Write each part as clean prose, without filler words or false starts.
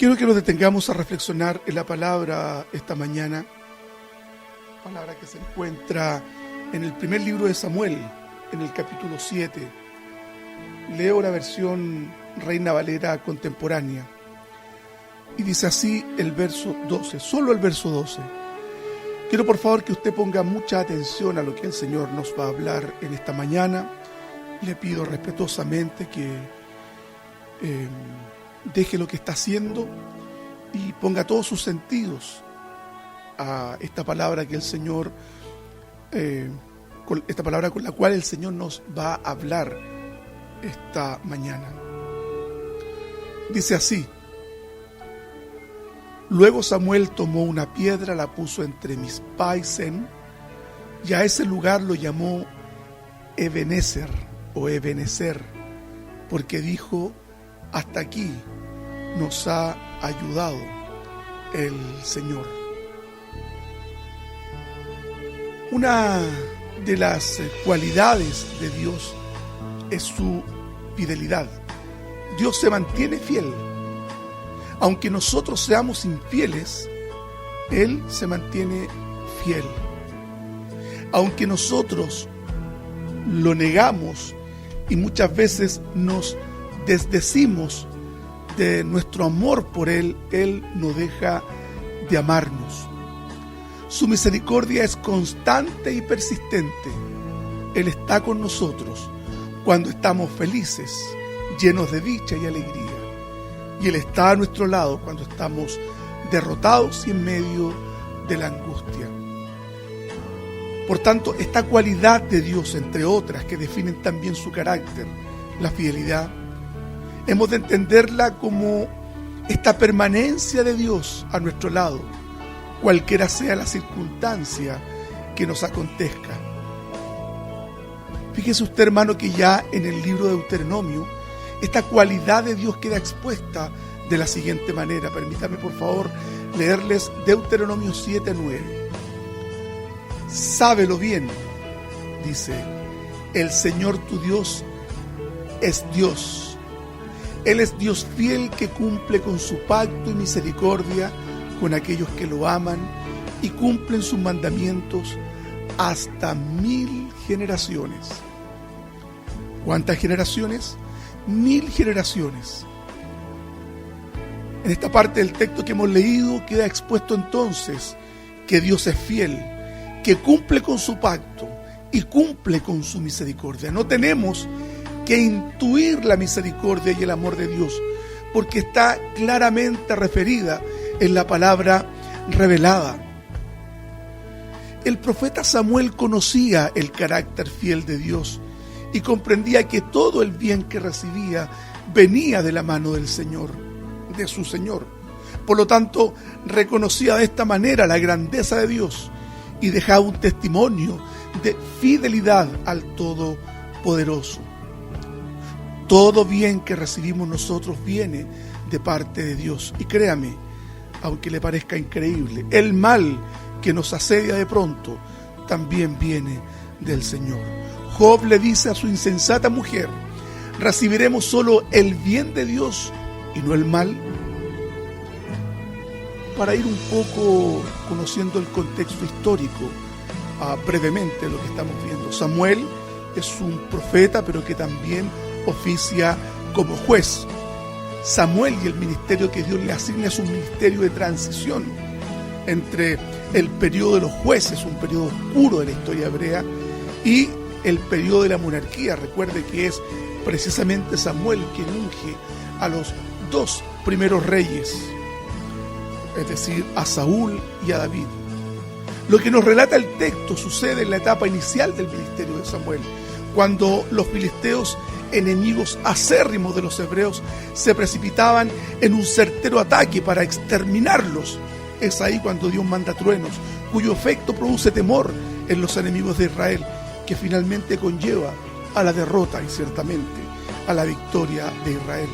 Quiero que nos detengamos a reflexionar en la palabra esta mañana, palabra que se encuentra en el primer libro de Samuel, en el capítulo 7. Leo la versión Reina Valera contemporánea. Y dice así el verso 12, solo el verso 12. Quiero por favor que usted ponga mucha atención a lo que el Señor nos va a hablar en esta mañana. Le pido respetuosamente que deje lo que está haciendo y ponga todos sus sentidos a esta palabra que el Señor, con esta palabra con la cual el Señor nos va a hablar esta mañana. Dice así: Luego Samuel tomó una piedra, la puso entre Mizpá y Sen, y a ese lugar lo llamó Ebenezer o Ebenezer, porque dijo: hasta aquí nos ha ayudado el Señor. Una de las cualidades de Dios es su fidelidad. Dios se mantiene fiel. Aunque nosotros seamos infieles, Él se mantiene fiel. Aunque nosotros lo negamos y muchas veces nos desdecimos de nuestro amor por Él, Él no deja de amarnos. Su misericordia es constante y persistente. Él está con nosotros cuando estamos felices, llenos de dicha y alegría. Y Él está a nuestro lado cuando estamos derrotados y en medio de la angustia. Por tanto, esta cualidad de Dios, entre otras que definen también su carácter, la fidelidad, hemos de entenderla como esta permanencia de Dios a nuestro lado, cualquiera sea la circunstancia que nos acontezca. Fíjese usted, hermano, que ya en el libro de Deuteronomio, esta cualidad de Dios queda expuesta de la siguiente manera. Permítanme, por favor, leerles Deuteronomio 7:9. Sábelo bien, dice: el Señor tu Dios es Dios. Él es Dios fiel que cumple con su pacto y misericordia con aquellos que lo aman y cumplen sus mandamientos hasta 1000 generaciones. ¿Cuántas generaciones? 1000 generaciones. En esta parte del texto que hemos leído queda expuesto entonces que Dios es fiel, que cumple con su pacto y cumple con su misericordia. No tenemos que intuir la misericordia y el amor de Dios, porque está claramente referida en la palabra revelada. El profeta Samuel conocía el carácter fiel de Dios y comprendía que todo el bien que recibía venía de la mano del Señor, de su Señor. Por lo tanto, reconocía de esta manera la grandeza de Dios y dejaba un testimonio de fidelidad al Todopoderoso. Todo bien que recibimos nosotros viene de parte de Dios. Y créame, aunque le parezca increíble, el mal que nos asedia de pronto también viene del Señor. Job le dice a su insensata mujer: ¿recibiremos solo el bien de Dios y no el mal? Para ir un poco conociendo el contexto histórico, brevemente lo que estamos viendo. Samuel es un profeta, pero que también oficia como juez. Samuel y el ministerio que Dios le asigna es un ministerio de transición entre el periodo de los jueces, un periodo oscuro de la historia hebrea, y el periodo de la monarquía. Recuerde que es precisamente Samuel quien unge a los 2 primeros reyes, es decir, a Saúl y a David. Lo que nos relata el texto sucede en la etapa inicial del ministerio de Samuel, cuando los filisteos, enemigos acérrimos de los hebreos, se precipitaban en un certero ataque para exterminarlos. Es ahí cuando Dios manda truenos, cuyo efecto produce temor en los enemigos de Israel, que finalmente conlleva a la derrota y ciertamente a la victoria de Israel.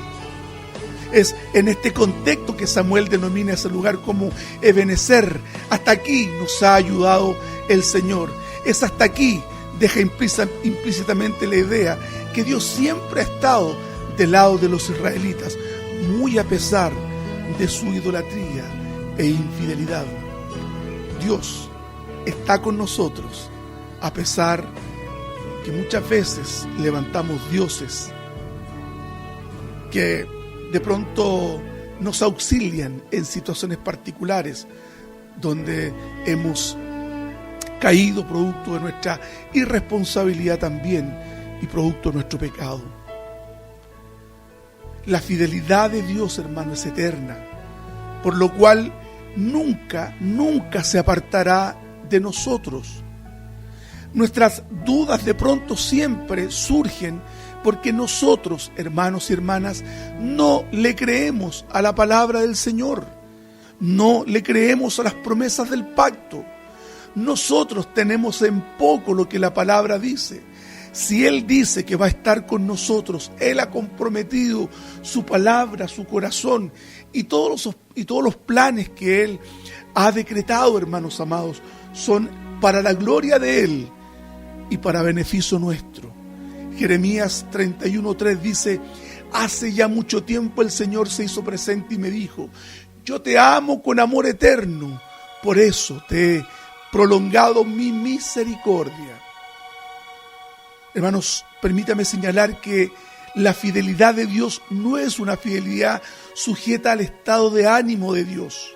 Es en este contexto que Samuel denomina ese lugar como Ebenezer. Hasta aquí nos ha ayudado el Señor. Es hasta aquí, deja implícitamente la idea que Dios siempre ha estado del lado de los israelitas, muy a pesar de su idolatría e infidelidad. Dios está con nosotros, a pesar que muchas veces levantamos dioses que de pronto nos auxilian en situaciones particulares donde hemos caído producto de nuestra irresponsabilidad también y producto de nuestro pecado. La fidelidad de Dios, hermano, es eterna, por lo cual nunca se apartará de nosotros. Nuestras dudas de pronto siempre surgen porque nosotros, hermanos y hermanas, no le creemos a la palabra del Señor, no le creemos a las promesas del pacto. Nosotros tenemos en poco lo que la palabra dice. Si Él dice que va a estar con nosotros, Él ha comprometido su palabra, su corazón y todos los planes que Él ha decretado, hermanos amados, son para la gloria de Él y para beneficio nuestro. Jeremías 31:3 dice: hace ya mucho tiempo el Señor se hizo presente y me dijo: yo te amo con amor eterno, por eso te he prolongado mi misericordia. Hermanos, permítame señalar que la fidelidad de Dios no es una fidelidad sujeta al estado de ánimo de Dios.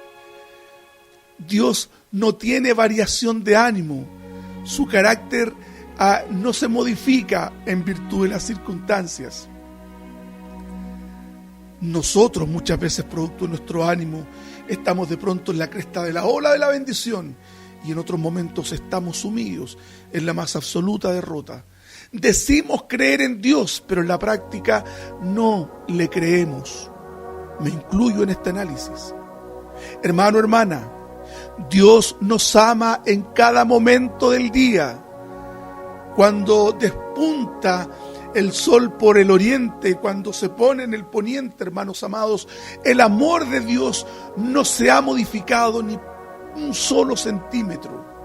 Dios no tiene variación de ánimo. Su carácter no se modifica en virtud de las circunstancias. Nosotros muchas veces, producto de nuestro ánimo, estamos de pronto en la cresta de la ola de la bendición y en otros momentos estamos sumidos en la más absoluta derrota. Decimos creer en Dios, pero en la práctica no le creemos. Me incluyo en este análisis. Hermano, hermana, Dios nos ama en cada momento del día. Cuando despunta el sol por el oriente, cuando se pone en el poniente, hermanos amados, el amor de Dios no se ha modificado ni un solo centímetro.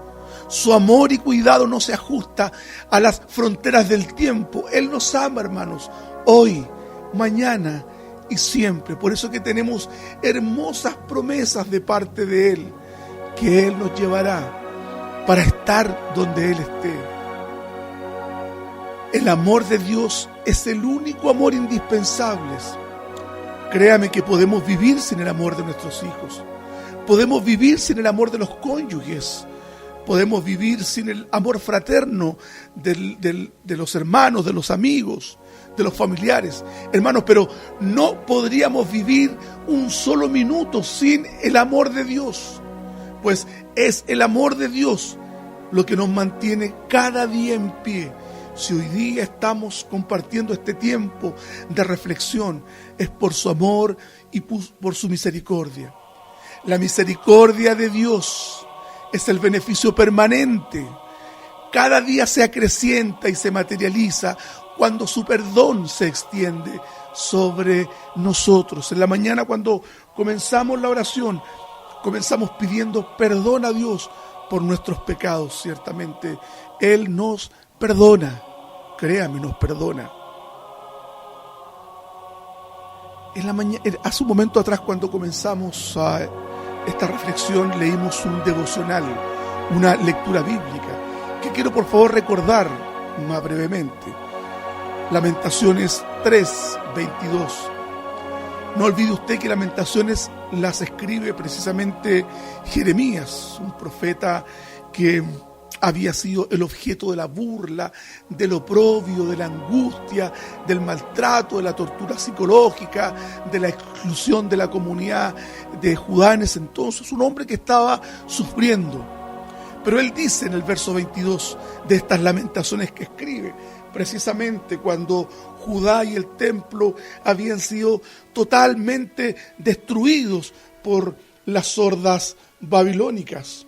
Su amor y cuidado no se ajusta a las fronteras del tiempo. Él nos ama, hermanos, hoy, mañana y siempre. Por eso que tenemos hermosas promesas de parte de Él, que Él nos llevará para estar donde Él esté. El amor de Dios es el único amor indispensable. Créame que podemos vivir sin el amor de nuestros hijos. Podemos vivir sin el amor de los cónyuges. Podemos vivir sin el amor fraterno de los hermanos, de los amigos, de los familiares. Hermanos, pero no podríamos vivir un solo minuto sin el amor de Dios. Pues es el amor de Dios lo que nos mantiene cada día en pie. Si hoy día estamos compartiendo este tiempo de reflexión, es por su amor y por su misericordia. La misericordia de Dios es el beneficio permanente. Cada día se acrecienta y se materializa cuando su perdón se extiende sobre nosotros. En la mañana, cuando comenzamos la oración, comenzamos pidiendo perdón a Dios por nuestros pecados. Ciertamente, Él nos perdona. Créame, nos perdona. Hace un momento atrás, cuando comenzamos esta reflexión, leímos un devocional, una lectura bíblica, que quiero por favor recordar más brevemente. Lamentaciones 3:22. No olvide usted que Lamentaciones las escribe precisamente Jeremías, un profeta que había sido el objeto de la burla, del oprobio, de la angustia, del maltrato, de la tortura psicológica, de la exclusión de la comunidad de Judá en ese entonces, un hombre que estaba sufriendo. Pero él dice en el verso 22 de estas lamentaciones que escribe, precisamente cuando Judá y el templo habían sido totalmente destruidos por las hordas babilónicas.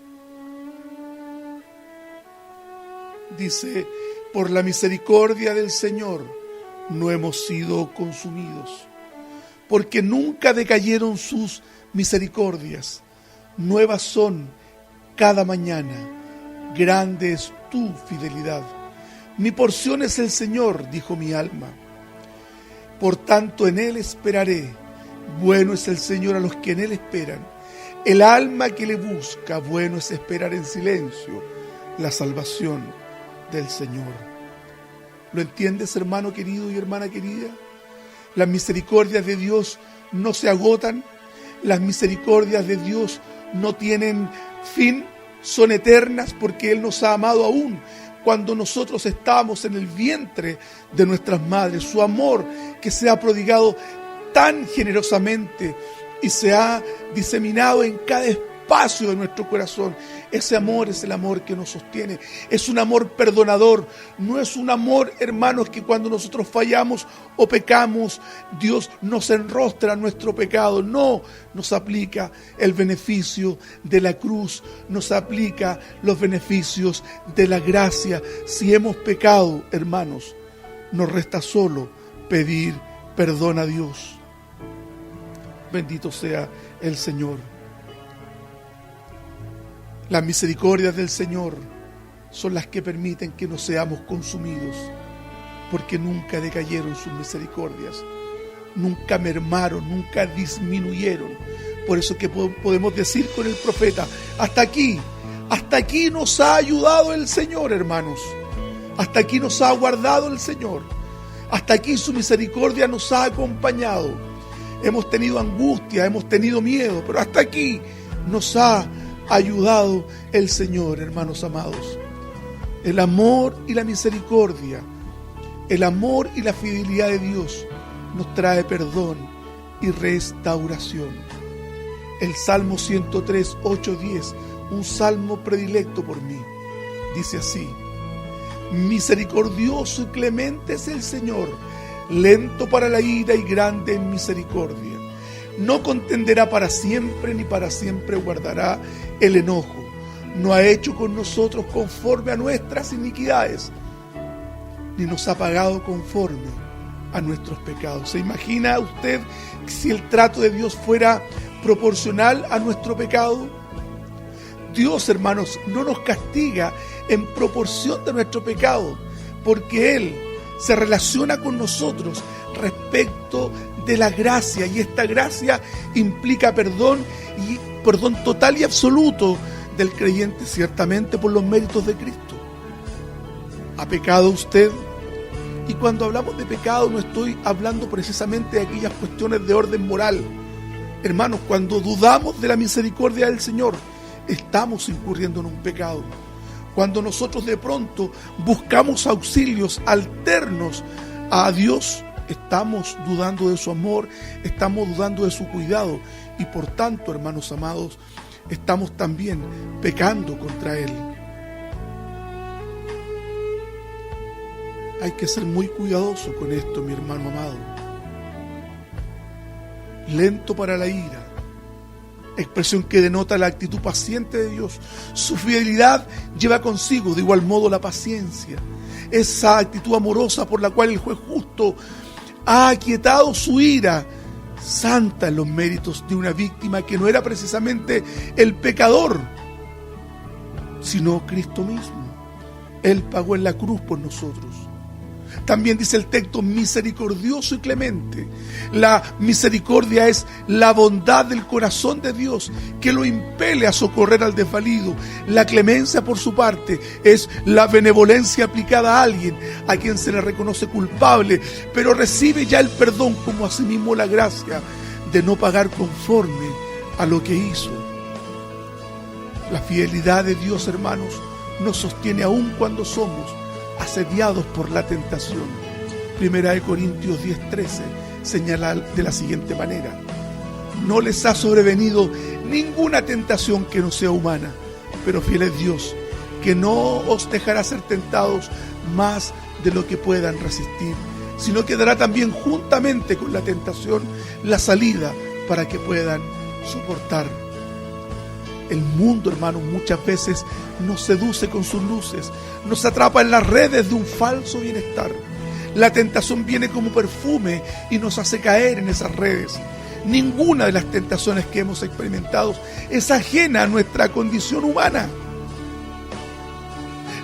Dice: por la misericordia del Señor no hemos sido consumidos, porque nunca decayeron sus misericordias. Nuevas son cada mañana, grande es tu fidelidad. Mi porción es el Señor, dijo mi alma. Por tanto en Él esperaré. Bueno es el Señor a los que en Él esperan. El alma que le busca, bueno es esperar en silencio la salvación del Señor. ¿Lo entiendes, hermano querido y hermana querida? Las misericordias de Dios no se agotan. Las misericordias de Dios no tienen fin, son eternas porque Él nos ha amado aún cuando nosotros estábamos en el vientre de nuestras madres. Su amor que se ha prodigado tan generosamente y se ha diseminado en cada espacio de nuestro corazón. Ese amor es el amor que nos sostiene. Es un amor perdonador. No es un amor, hermanos, que cuando nosotros fallamos o pecamos, Dios nos enrostra nuestro pecado. No, nos aplica el beneficio de la cruz. Nos aplica los beneficios de la gracia. Si hemos pecado, hermanos, nos resta solo pedir perdón a Dios. Bendito sea el Señor. Las misericordias del Señor son las que permiten que no seamos consumidos, porque nunca decayeron sus misericordias, nunca mermaron, nunca disminuyeron. Por eso que podemos decir con el profeta, hasta aquí nos ha ayudado el Señor, hermanos. Hasta aquí nos ha guardado el Señor. Hasta aquí su misericordia nos ha acompañado. Hemos tenido angustia, hemos tenido miedo, pero hasta aquí nos ha ayudado el Señor, hermanos amados. El amor y la misericordia, el amor y la fidelidad de Dios nos trae perdón y restauración. El Salmo 103, 8, 10, un salmo predilecto por mí, dice así: misericordioso y clemente es el Señor, lento para la ira y grande en misericordia. No contenderá para siempre, ni para siempre guardará el enojo. No ha hecho con nosotros conforme a nuestras iniquidades, ni nos ha pagado conforme a nuestros pecados. ¿Se imagina usted si el trato de Dios fuera proporcional a nuestro pecado? Dios, hermanos, no nos castiga en proporción de nuestro pecado, porque Él se relaciona con nosotros respecto de la gracia, y esta gracia implica perdón total y absoluto del creyente, ciertamente por los méritos de Cristo. ¿Ha pecado usted? Y cuando hablamos de pecado no estoy hablando precisamente de aquellas cuestiones de orden moral. Hermanos, cuando dudamos de la misericordia del Señor, estamos incurriendo en un pecado. Cuando nosotros de pronto buscamos auxilios alternos a Dios, estamos dudando de su amor, estamos dudando de su cuidado, y por tanto, hermanos amados, estamos también pecando contra Él. Hay que ser muy cuidadoso con esto, mi hermano amado. Lento para la ira, expresión que denota la actitud paciente de Dios. Su fidelidad lleva consigo de igual modo la paciencia, esa actitud amorosa por la cual el juez justo ha aquietado su ira, santa en los méritos de una víctima que no era precisamente el pecador, sino Cristo mismo. Él pagó en la cruz por nosotros. También dice el texto, misericordioso y clemente. La misericordia es la bondad del corazón de Dios que lo impele a socorrer al desvalido. La clemencia, por su parte, es la benevolencia aplicada a alguien a quien se le reconoce culpable, pero recibe ya el perdón, como asimismo la gracia de no pagar conforme a lo que hizo. La fidelidad de Dios, hermanos, nos sostiene aún cuando somos asediados por la tentación. Primera de Corintios 10:13 señala de la siguiente manera: no les ha sobrevenido ninguna tentación que no sea humana, pero fiel es Dios, que no os dejará ser tentados más de lo que puedan resistir, sino que dará también juntamente con la tentación la salida para que puedan soportar. El mundo, hermanos, muchas veces nos seduce con sus luces, nos atrapa en las redes de un falso bienestar. La tentación viene como perfume y nos hace caer en esas redes. Ninguna de las tentaciones que hemos experimentado es ajena a nuestra condición humana.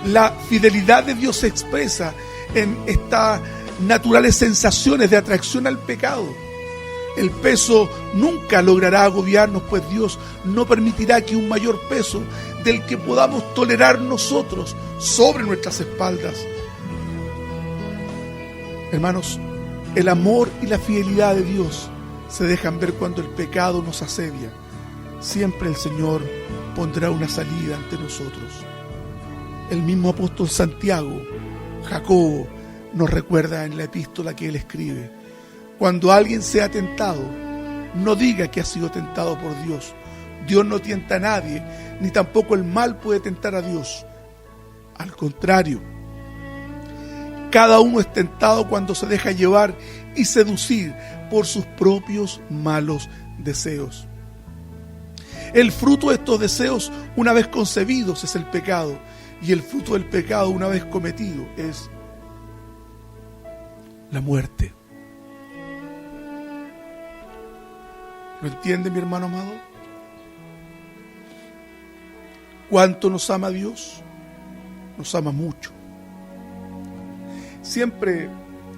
La fidelidad de Dios se expresa en estas naturales sensaciones de atracción al pecado. El peso nunca logrará agobiarnos, pues Dios no permitirá que un mayor peso del que podamos tolerar nosotros sobre nuestras espaldas. Hermanos, el amor y la fidelidad de Dios se dejan ver cuando el pecado nos asedia. Siempre el Señor pondrá una salida ante nosotros. El mismo apóstol Santiago, Jacobo, nos recuerda en la epístola que él escribe: cuando alguien sea tentado, no diga que ha sido tentado por Dios. Dios no tienta a nadie, ni tampoco el mal puede tentar a Dios. Al contrario, cada uno es tentado cuando se deja llevar y seducir por sus propios malos deseos. El fruto de estos deseos, una vez concebidos, es el pecado, y el fruto del pecado, una vez cometido, es la muerte. ¿Lo entiende, mi hermano amado? ¿Cuánto nos ama Dios? Nos ama mucho. Siempre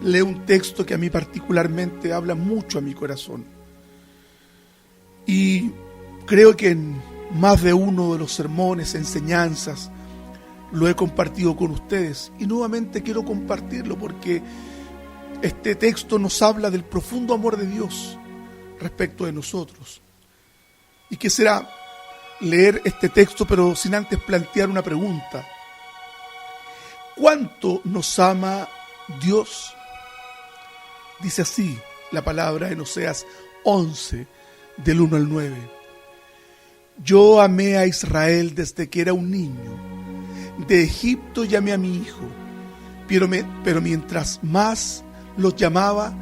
leo un texto que a mí particularmente habla mucho a mi corazón. Y creo que en más de uno de los sermones, enseñanzas, lo he compartido con ustedes. Y nuevamente quiero compartirlo porque este texto nos habla del profundo amor de Dios respecto de nosotros. Y quisiera leer este texto, pero sin antes plantear una pregunta. ¿Cuánto nos ama Dios? Dice así la palabra en Oseas 11, del 1 al 9. Yo amé a Israel desde que era un niño. De Egipto llamé a mi hijo. Pero mientras más los llamaba,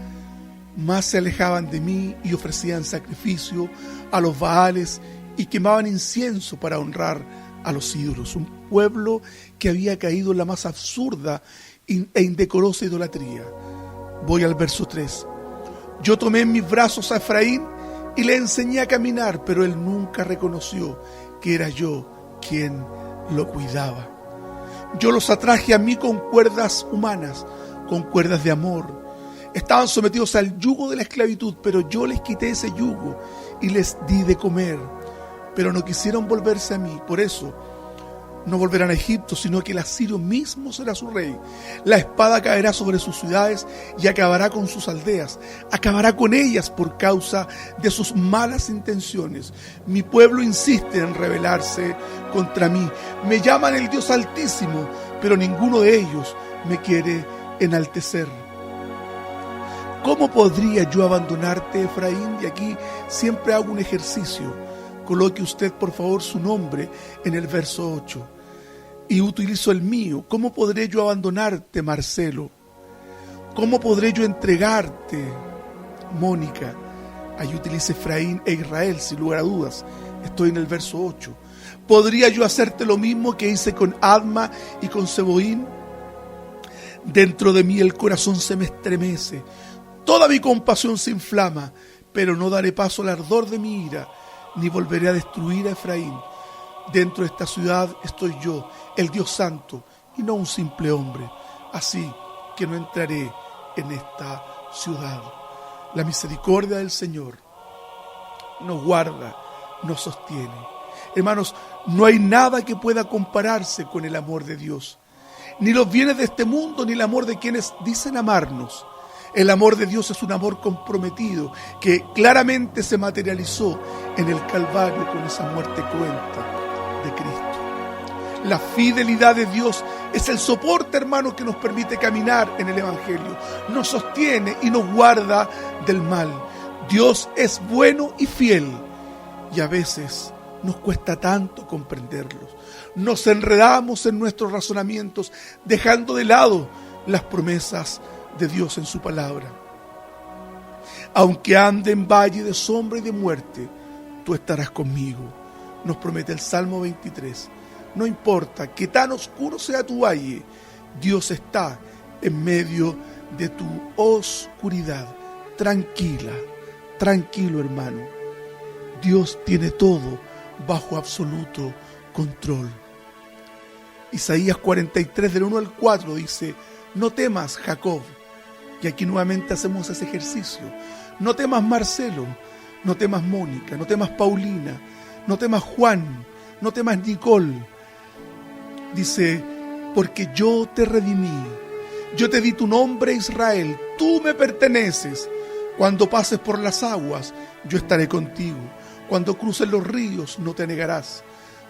más se alejaban de mí y ofrecían sacrificio a los Baales y quemaban incienso para honrar a los ídolos. Un pueblo que había caído en la más absurda e indecorosa idolatría. Voy al verso 3. Yo tomé en mis brazos a Efraín y le enseñé a caminar, pero él nunca reconoció que era yo quien lo cuidaba. Yo los atraje a mí con cuerdas humanas, con cuerdas de amor. Estaban sometidos al yugo de la esclavitud, pero yo les quité ese yugo y les di de comer. Pero no quisieron volverse a mí, por eso no volverán a Egipto, sino que el asirio mismo será su rey. La espada caerá sobre sus ciudades y acabará con sus aldeas. Acabará con ellas por causa de sus malas intenciones. Mi pueblo insiste en rebelarse contra mí. Me llaman el Dios Altísimo, pero ninguno de ellos me quiere enaltecer. ¿Cómo podría yo abandonarte, Efraín? Y aquí siempre hago un ejercicio. Coloque usted, por favor, su nombre en el verso 8. Y utilizo el mío. ¿Cómo podré yo abandonarte, Marcelo? ¿Cómo podré yo entregarte, Mónica? Ahí utilice Efraín e Israel, sin lugar a dudas. Estoy en el verso 8. ¿Podría yo hacerte lo mismo que hice con Adma y con Seboín? Dentro de mí el corazón se me estremece. Toda mi compasión se inflama, pero no daré paso al ardor de mi ira, ni volveré a destruir a Efraín. Dentro de esta ciudad estoy yo, el Dios Santo, y no un simple hombre. Así que no entraré en esta ciudad. La misericordia del Señor nos guarda, nos sostiene. Hermanos, no hay nada que pueda compararse con el amor de Dios. Ni los bienes de este mundo, ni el amor de quienes dicen amarnos. El amor de Dios es un amor comprometido que claramente se materializó en el Calvario con esa muerte cruenta de Cristo. La fidelidad de Dios es el soporte, hermano, que nos permite caminar en el Evangelio. Nos sostiene y nos guarda del mal. Dios es bueno y fiel y a veces nos cuesta tanto comprenderlos. Nos enredamos en nuestros razonamientos, dejando de lado las promesas de Dios en su palabra. Aunque ande en valle de sombra y de muerte, tú estarás conmigo, nos promete el Salmo 23. No importa que tan oscuro sea tu valle, Dios está en medio de tu oscuridad. Tranquila, tranquilo, hermano. Dios tiene todo bajo absoluto control. Isaías 43 del 1 al 4 dice: no temas, Jacob. Y aquí nuevamente hacemos ese ejercicio. No temas Marcelo, no temas Mónica, no temas Paulina, no temas Juan, no temas Nicole. Dice, porque yo te redimí, yo te di tu nombre, Israel, tú me perteneces. Cuando pases por las aguas, yo estaré contigo. Cuando cruces los ríos, no te anegarás.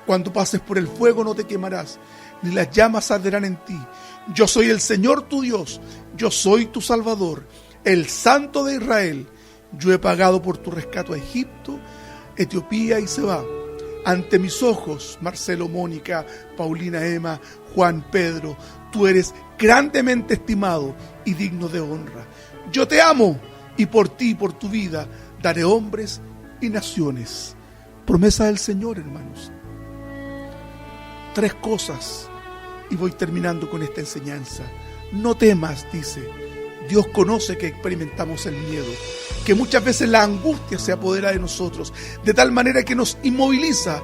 Cuando pases por el fuego, no te quemarás, ni las llamas arderán en ti. Yo soy el Señor tu Dios, yo soy tu Salvador, el Santo de Israel. Yo he pagado por tu rescate a Egipto, Etiopía y Seba. Ante mis ojos, Marcelo, Mónica, Paulina, Emma, Juan, Pedro, tú eres grandemente estimado y digno de honra. Yo te amo y por ti y por tu vida daré hombres y naciones. Promesa del Señor, hermanos. 3 cosas y voy terminando con esta enseñanza. No temas, dice. Dios conoce que experimentamos el miedo, que muchas veces la angustia se apodera de nosotros, de tal manera que nos inmoviliza.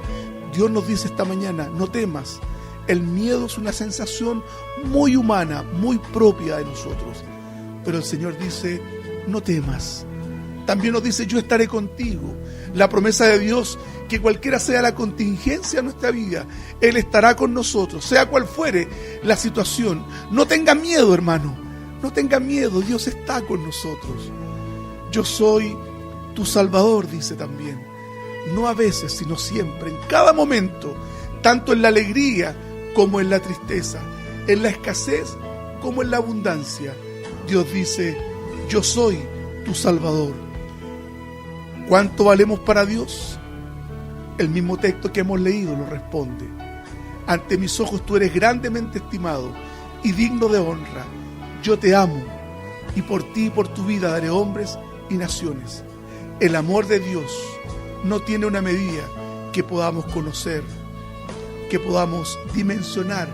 Dios nos dice esta mañana, no temas. El miedo es una sensación muy humana, muy propia de nosotros. Pero el Señor dice, no temas. También nos dice, yo estaré contigo. La promesa de Dios, que cualquiera sea la contingencia de nuestra vida, Él estará con nosotros, sea cual fuere la situación. No tenga miedo, hermano. No tenga miedo, Dios está con nosotros. Yo soy tu Salvador, dice también. No a veces, sino siempre, en cada momento, tanto en la alegría como en la tristeza, en la escasez como en la abundancia. Dios dice, yo soy tu Salvador. ¿Cuánto valemos para Dios? El mismo texto que hemos leído lo responde. Ante mis ojos tú eres grandemente estimado y digno de honra. Yo te amo y por ti y por tu vida daré hombres y naciones. El amor de Dios no tiene una medida que podamos conocer, que podamos dimensionar.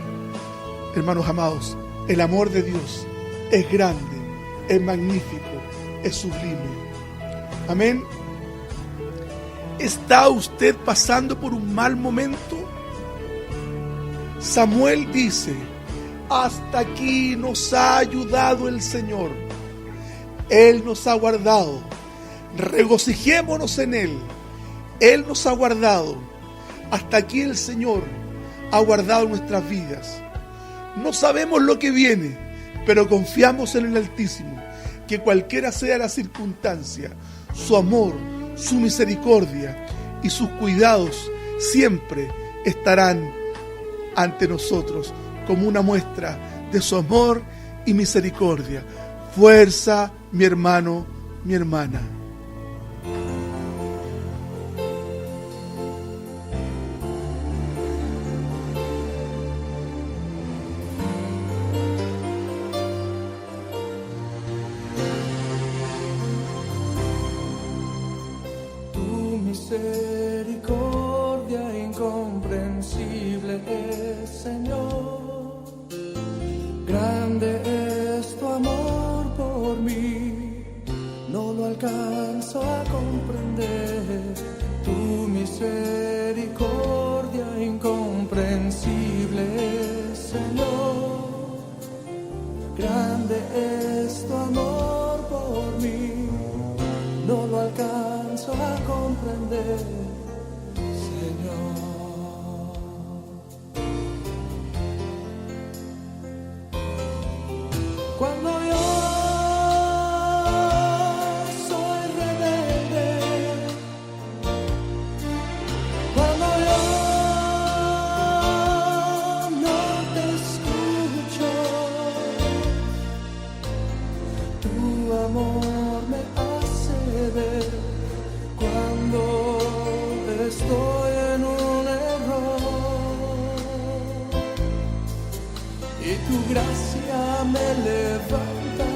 Hermanos amados, el amor de Dios es grande, es magnífico, es sublime. Amén. ¿Está usted pasando por un mal momento? Samuel dice, hasta aquí nos ha ayudado el Señor. Él nos ha guardado. Regocijémonos en Él. Él nos ha guardado. Hasta aquí el Señor ha guardado nuestras vidas. No sabemos lo que viene, pero confiamos en el Altísimo, que cualquiera sea la circunstancia, su amor, su misericordia y sus cuidados siempre estarán ante nosotros como una muestra de su amor y misericordia. Fuerza, mi hermano, mi hermana. Misericordia incomprensible es, Señor. Grande es tu amor por mí, no lo alcanzo a comprender. Tu misericordia incomprensible es, Señor. Grande es tu amor por mí, no lo alcanzo a comprender, Señor. Cuando yo soy rebelde, cuando yo no te escucho, tu amor me hace ver cuando estoy en un error, y tu gracia me levanta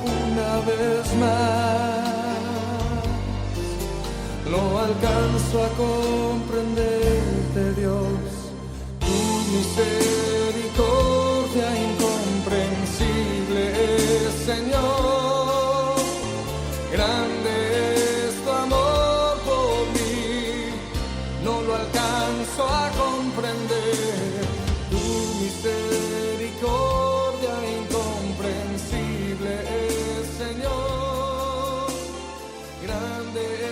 una vez más. No alcanzo a comprenderte, Dios, tu misericordia incomprensible es, Señor. Grande es tu amor por mí, no lo alcanzo a comprender. Tu misericordia incomprensible es, Señor. de